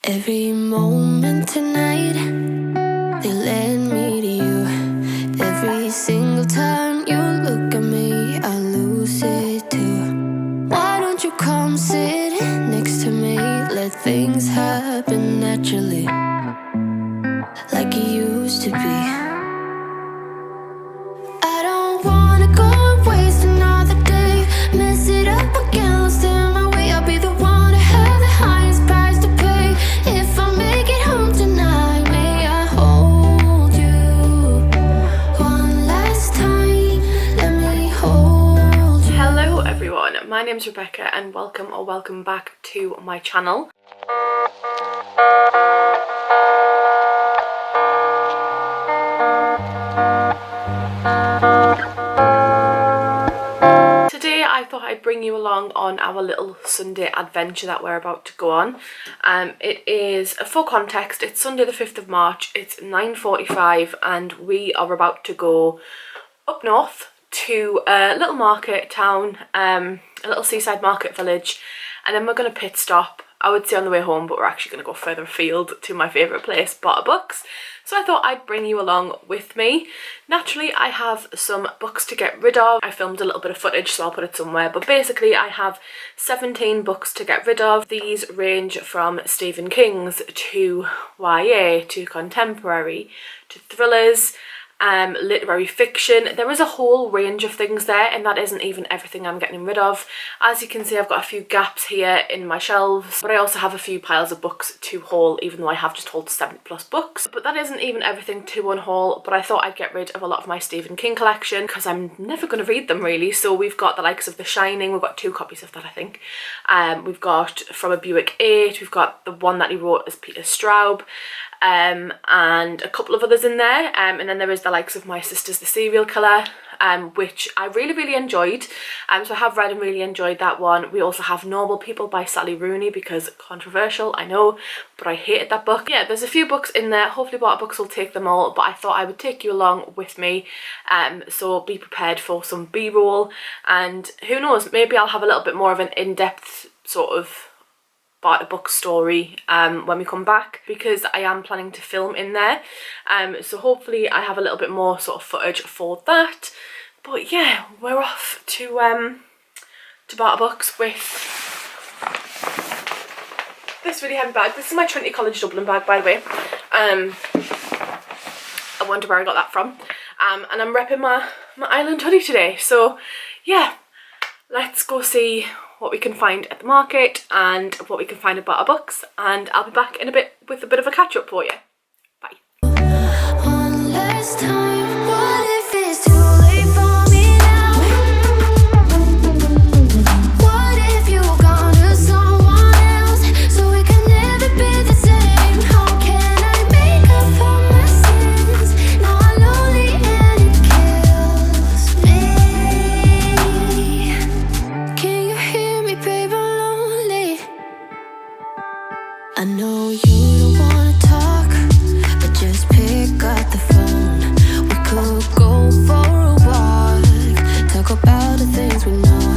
Every moment tonight, they led me to you. Every single time you look at me, I lose it too. Why don't you come sit next to me? Let things happen naturally, like it used to be. I don't wanna go and waste another day, mess it up again, lost in my way. I'll be the one to have the highest price to pay. If I make it home tonight, may I hold you one last time? Let me hold you. Hello everyone, my name's Rebecca and welcome back to my channel. Today I thought I'd bring you along on our little Sunday adventure that we're about to go on. It is, for context, it's Sunday the 5th of March, it's 9:45 and we are about to go up north to a little market town, a little seaside market village, and then we're going to pit stop, I would say on the way home, but we're actually going to go further afield to my favourite place, Barter books. So I thought I'd bring you along with me. Naturally, I have some books to get rid of. I filmed a little bit of footage, so I'll put it somewhere. But basically, I have 17 books to get rid of. These range from Stephen King's to YA, to contemporary, to thrillers, literary fiction. There is a whole range of things there, and that isn't even everything I'm getting rid of. As you can see, I've got a few gaps here in my shelves, but I also have a few piles of books to haul, even though I have just hauled 70+ books. But that isn't even everything to unhaul, but I thought I'd get rid of a lot of my Stephen King collection because I'm never going to read them really. So we've got the likes of The Shining, we've got 2 copies of that I think. We've got From a Buick 8, we've got the one that he wrote as Peter Straub, and a couple of others in there, and then there is the likes of My Sister's the Serial Killer, which I really enjoyed, so I have read and really enjoyed that one. We also have Normal People by Sally Rooney, because controversial, I know, but I hated that book. Yeah, there's a few books in there. Hopefully Barter Books will take them all, but I thought I would take you along with me, so be prepared for some b-roll, and who knows, maybe I'll have a little bit more of an in-depth sort of Barter book story when we come back, because I am planning to film in there, so hopefully I have a little bit more sort of footage for that. But yeah, we're off to Barter Books with this really heavy bag. This is my Trinity College Dublin bag, by the way. I wonder where I got that from, and I'm repping my Island hoodie today. So yeah, let's go see what we can find at the market and what we can find at Barter Books, and I'll be back in a bit with a bit of a catch up for you. Bye. One last time, what if it's too late for me now? What if you're gone to someone else, so we can never be the same? How can I make up for my sins? Now I'm lonely and it kills me. Can you hear me, babe? I'm lonely. I know you don't wanna talk, but just pick up the phone. We could go for a walk, talk about the things we know.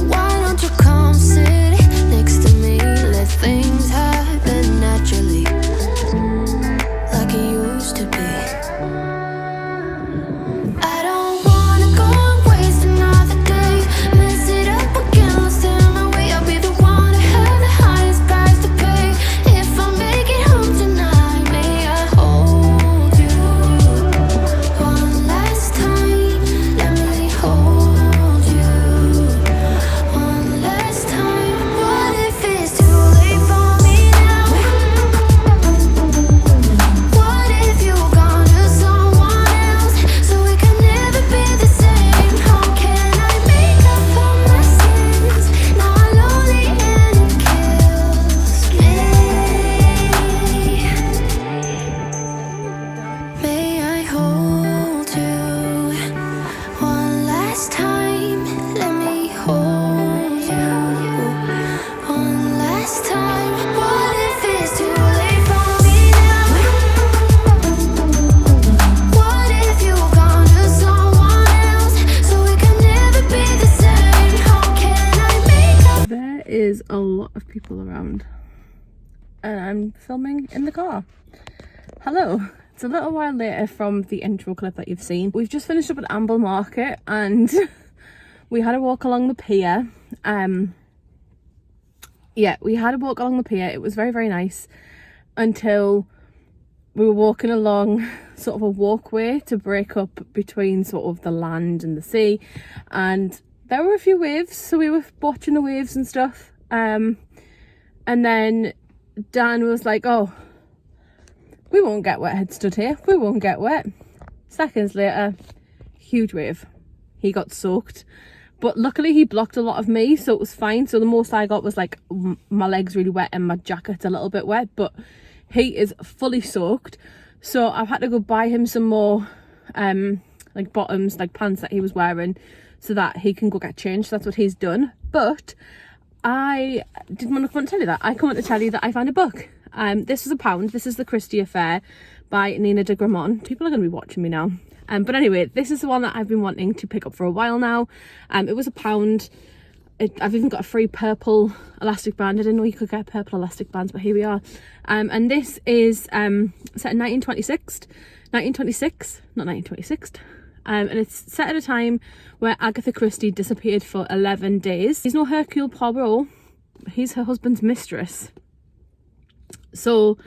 Why don't you come sit next to me? Let things happen naturally, like it used to be. I don't wanna go and waste another day, mess it up again, lost in my way. I'll be the one to have the highest price to pay. If I make it home tonight, may I hold you one last time? Let me hold you one last time. What if it's too late for me now? What if you're gone to someone else, so we can never be the same? How can I make up for my sins? Now I'm lonely and it kills me. May I hold you one last time? Let me hold you one last time. What if it's too late for me now? What if you're gone to someone else, so we can never be the same? How can I make up? There is a lot of people around. and I'm filming in the car. Hello. It's a little while later from the intro clip that you've seen. We've just finished up at Amble Market and we had a walk along the pier. Yeah, we had a walk along the pier. It was very, very nice until we were walking along sort of a walkway to break up between sort of the land and the sea, and there were a few waves, so we were watching the waves and stuff, and then Dan was like, oh, we won't get wet, had stood here, we won't get wet. Seconds later, huge wave. He got soaked, but luckily he blocked a lot of me, so it was fine. So the most I got was like my legs really wet and my jacket's a little bit wet, but he is fully soaked. So I've had to go buy him some more like bottoms, like pants that he was wearing, so that he can go get changed. So that's what he's done. But I didn't want to tell you that. I come to tell you that I found a book. This is £1. This is The Christie Affair by Nina de Gramont. People are going to be watching me now. But anyway, this is the one that I've been wanting to pick up for a while now. It was £1. I've even got a free purple elastic band. I didn't know you could get purple elastic bands, but here we are. And this is set in 1926, not 1926. And it's set at a time where Agatha Christie disappeared for 11 days. He's no Hercule Poirot, he's her husband's mistress. So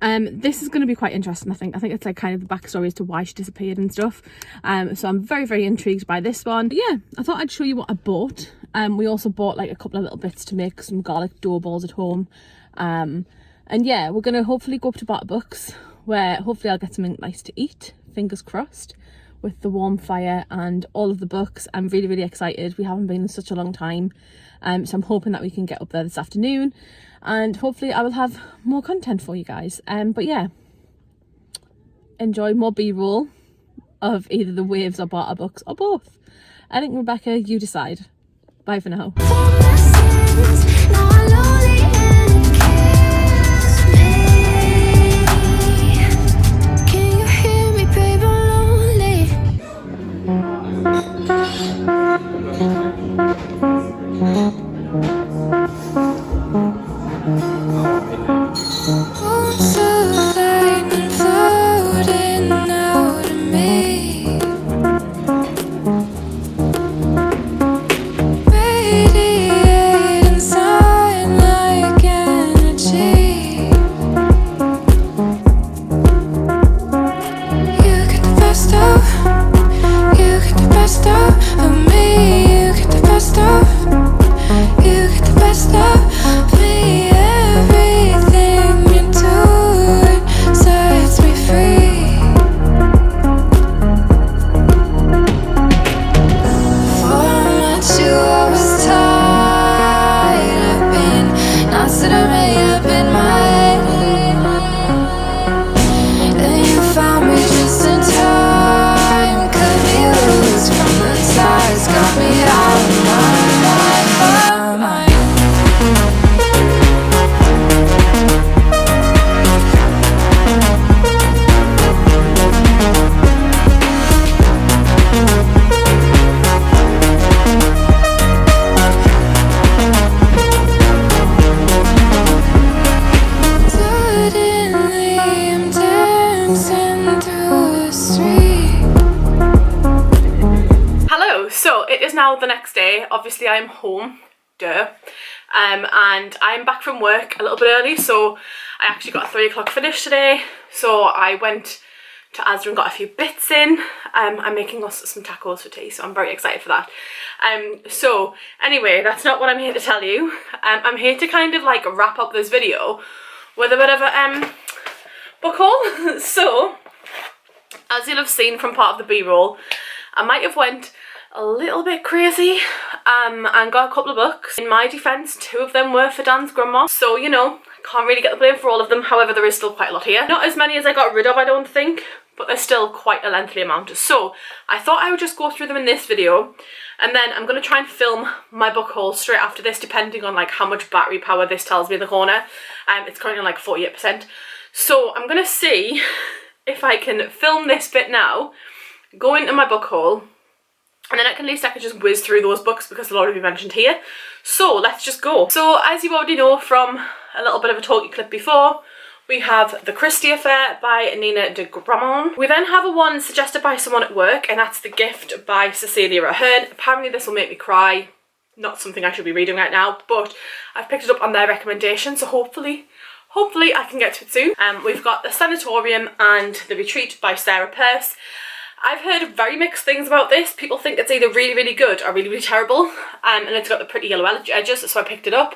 this is going to be quite interesting. I think it's like kind of the backstory as to why she disappeared and stuff. So I'm very, very intrigued by this one. But yeah, I thought I'd show you what I bought. We also bought like a couple of little bits to make some garlic dough balls at home. And yeah, we're going to hopefully go up to Barter Books, where hopefully I'll get something nice to eat, fingers crossed, with the warm fire and all of the books. I'm really, really excited. We haven't been in such a long time. So I'm hoping that we can get up there this afternoon, and hopefully I will have more content for you guys. But yeah, enjoy more b-roll of either the waves or Barter Books or both. I think, Rebecca, you decide. Bye for now. Now the next day, obviously I'm home, duh, and I'm back from work a little bit early, so I actually got a 3 o'clock finish today. So I went to Asda and got a few bits in. I'm making us some tacos for tea, so I'm very excited for that. So anyway, that's not what I'm here to tell you. I'm here to kind of like wrap up this video with a bit of a book haul. So as you'll have seen from part of the b-roll, I might have went a little bit crazy and got a couple of books. In my defence, 2 of them were for Dan's grandma, so you know, can't really get the blame for all of them. However, there is still quite a lot here. Not as many as I got rid of, I don't think, but there's still quite a lengthy amount. So I thought I would just go through them in this video, and then I'm going to try and film my book haul straight after this, depending on like how much battery power this tells me in the corner. It's currently on like 48%. So I'm going to see if I can film this bit now, go into my book haul, And then at least I can just whiz through those books because they'll already be mentioned here. So let's just go. So as you already know from a little bit of a talkie clip before, we have The Christie Affair by Nina de Gramont. We then have a one suggested by someone at work, and that's The Gift by Cecilia Ahern. Apparently this will make me cry. Not something I should be reading right now, but I've picked it up on their recommendation, so hopefully I can get to it soon. We've got The Sanatorium and The Retreat by Sarah Peirce. I've heard very mixed things about this. People think it's either really, really good or really, really terrible. And it's got the pretty yellow edges, so I picked it up.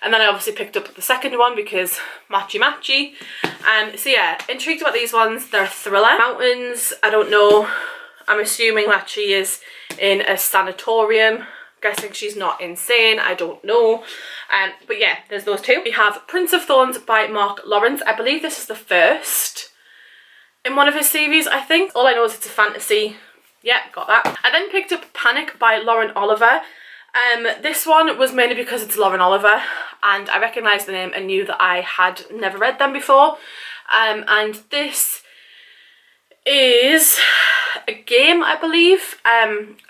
And then I obviously picked up the second one because matchy. So yeah, intrigued about these ones. They're a thriller. Mountains, I don't know. I'm assuming that she is in a sanatorium. Guessing she's not insane, I don't know. But yeah, there's those two. We have Prince of Thorns by Mark Lawrence. I believe this is the first in one of his series, I think. All I know is it's a fantasy. Yeah, got that. I then picked up Panic by Lauren Oliver. This one was mainly because it's Lauren Oliver and I recognised the name and knew that I had never read them before. And this is a game, I believe.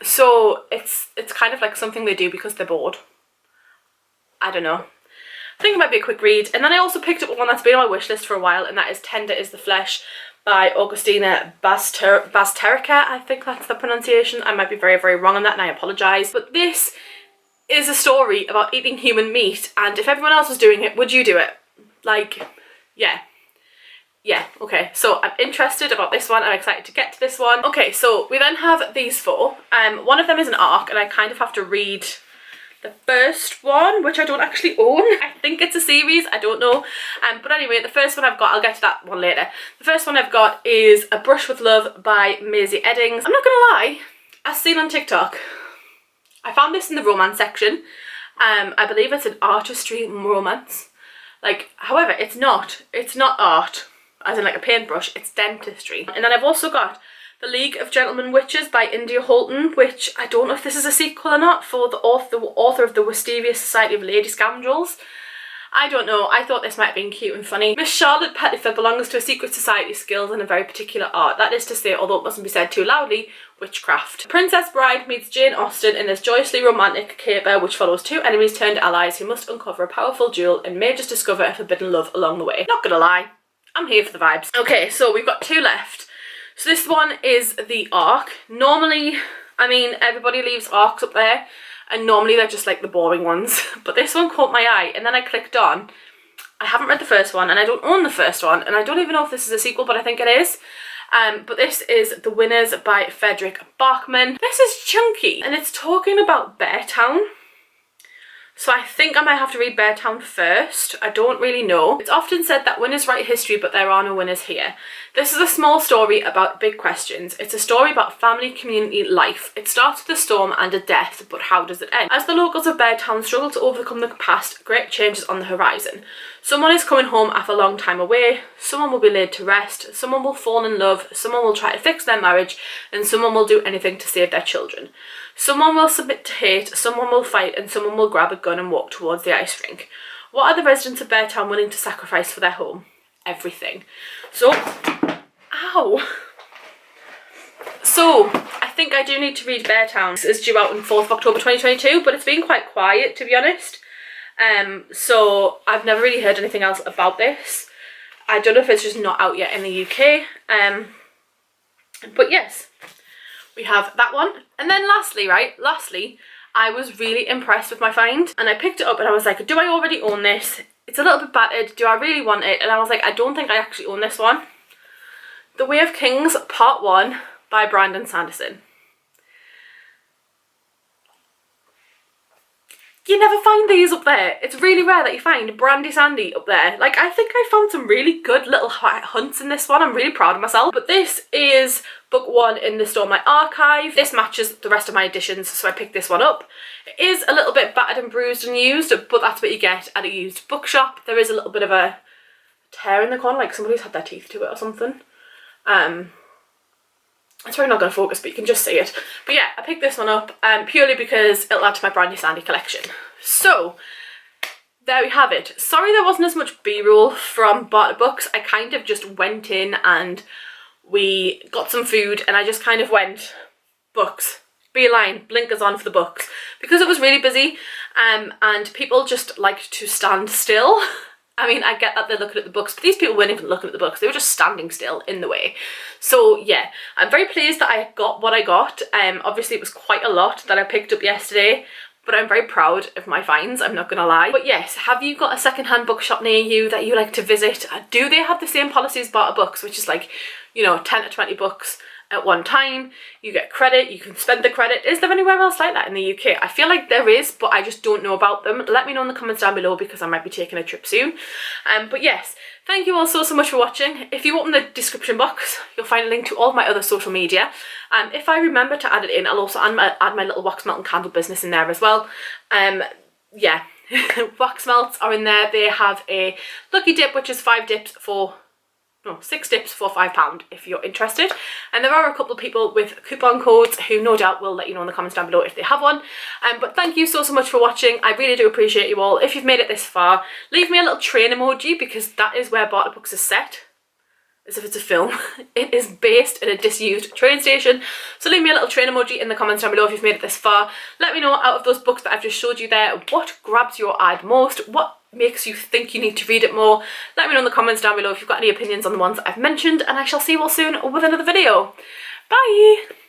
So it's kind of like something they do because they're bored. I don't know. I think it might be a quick read. And then I also picked up one that's been on my wish list for a while, and that is Tender is the Flesh by Augustina Bazterrica. I think that's the pronunciation. I might be very, very wrong on that and I apologise. But this is a story about eating human meat, and if everyone else was doing it, would you do it? Like, yeah. Yeah, okay, so I'm interested about this one. I'm excited to get to this one. Okay, so we then have these four. One of them is an arc, and I kind of have to read the first one, which I don't actually own. I think it's a series, I don't know. But anyway, the first one I've got, I'll get to that one later. The first one I've got is A Brush with Love by Maisie Eddings. I'm not gonna lie, as seen on TikTok, I found this in the romance section. I believe it's an artistry romance. Like, however, it's not art, as in like a paintbrush, it's dentistry. And then I've also got The League of Gentlemen Witches by India Holton, which I don't know if this is a sequel or not, for the author of The Wisteria Society of Lady Scoundrels. I don't know, I thought this might have been cute and funny. Miss Charlotte Pettifer belongs to a secret society skilled in a very particular art. That is to say, although it mustn't be said too loudly, witchcraft. Princess Bride meets Jane Austen in this joyously romantic caper which follows two enemies turned allies who must uncover a powerful jewel and may just discover a forbidden love along the way. Not gonna lie, I'm here for the vibes. Okay, so we've got two left. So this one is the arc. Normally, I mean, everybody leaves arcs up there, and normally they're just like the boring ones. But this one caught my eye, and then I clicked on. I haven't read the first one, and I don't own the first one, and I don't even know if this is a sequel, but I think it is. But this is The Winners by Frederick Bachman. This is chunky, and it's talking about Beartown. So I think I might have to read Beartown first. I don't really know. It's often said that winners write history, but there are no winners here. This is a small story about big questions. It's a story about family, community, life. It starts with a storm and a death, but how does it end? As the locals of Beartown struggle to overcome the past, great change is on the horizon. Someone is coming home after a long time away, someone will be laid to rest, someone will fall in love, someone will try to fix their marriage, and someone will do anything to save their children. Someone will submit to hate, someone will fight, and someone will grab a gun and walk towards the ice rink. What are the residents of Beartown willing to sacrifice for their home? Everything. So, ow! So, I think I do need to read Beartown. This is due out on 4th of October 2022, but it's been quite quiet, to be honest. So I've never really heard anything else about this. I don't know if it's just not out yet in the UK. But yes, we have that one. And then lastly, I was really impressed with my find, and I picked it up and I was like, do I already own this? It's a little bit battered. Do I really want it? And I was like, I don't think I actually own this one. The Way of Kings Part 1 by Brandon Sanderson. You never find these up there. It's really rare that you find Brandy Sandy up there. Like, I think I found some really good little hunts in this one. I'm really proud of myself. But this is book 1 in the Store My Archive. This matches the rest of my editions, so I picked this one up. It is a little bit battered and bruised and used, but that's what you get at a used bookshop. There is a little bit of a tear in the corner, like somebody's had their teeth to it or something. It's probably not going to focus, but you can just see it. But yeah, I picked this one up purely because it'll add to my Brandy Sandy collection. So, there we have it. Sorry there wasn't as much B-roll from Barter Books. I kind of just went in and we got some food and I just kind of went, books, beeline, blinkers on for the books, because it was really busy, and people just liked to stand still. I mean, I get that they're looking at the books, but these people weren't even looking at the books. They were just standing still in the way. So yeah, I'm very pleased that I got what I got. Obviously it was quite a lot that I picked up yesterday, but I'm very proud of my finds, I'm not gonna lie. But yes, have you got a secondhand bookshop near you that you like to visit? Do they have the same policy as Barter Books, which is like, you know, 10 to 20 books at one time, you get credit, you can spend the credit? Is there anywhere else like that in the UK? I feel like there is, but I just don't know about them. Let me know in the comments down below, because I might be taking a trip soon. But yes, thank you all so much for watching. If you open the description box, you'll find a link to all of my other social media. If I remember to add it in, I'll also add my little wax melt and candle business in there as well. Yeah, wax melts are in there. They have a lucky dip, which is 6 dips for £5 if you're interested, and there are a couple of people with coupon codes who no doubt will let you know in the comments down below if they have one. But thank you so much for watching. I really do appreciate you all. If you've made it this far, leave me a little train emoji, because that is where Barter Books is set, as if it's a film. It is based in a disused train station, so leave me a little train emoji in the comments down below if you've made it this far. Let me know, out of those books that I've just showed you there, what grabs your eye most, what makes you think you need to read it more. Let me know in the comments down below if you've got any opinions on the ones that I've mentioned, and I shall see you all soon with another video. Bye!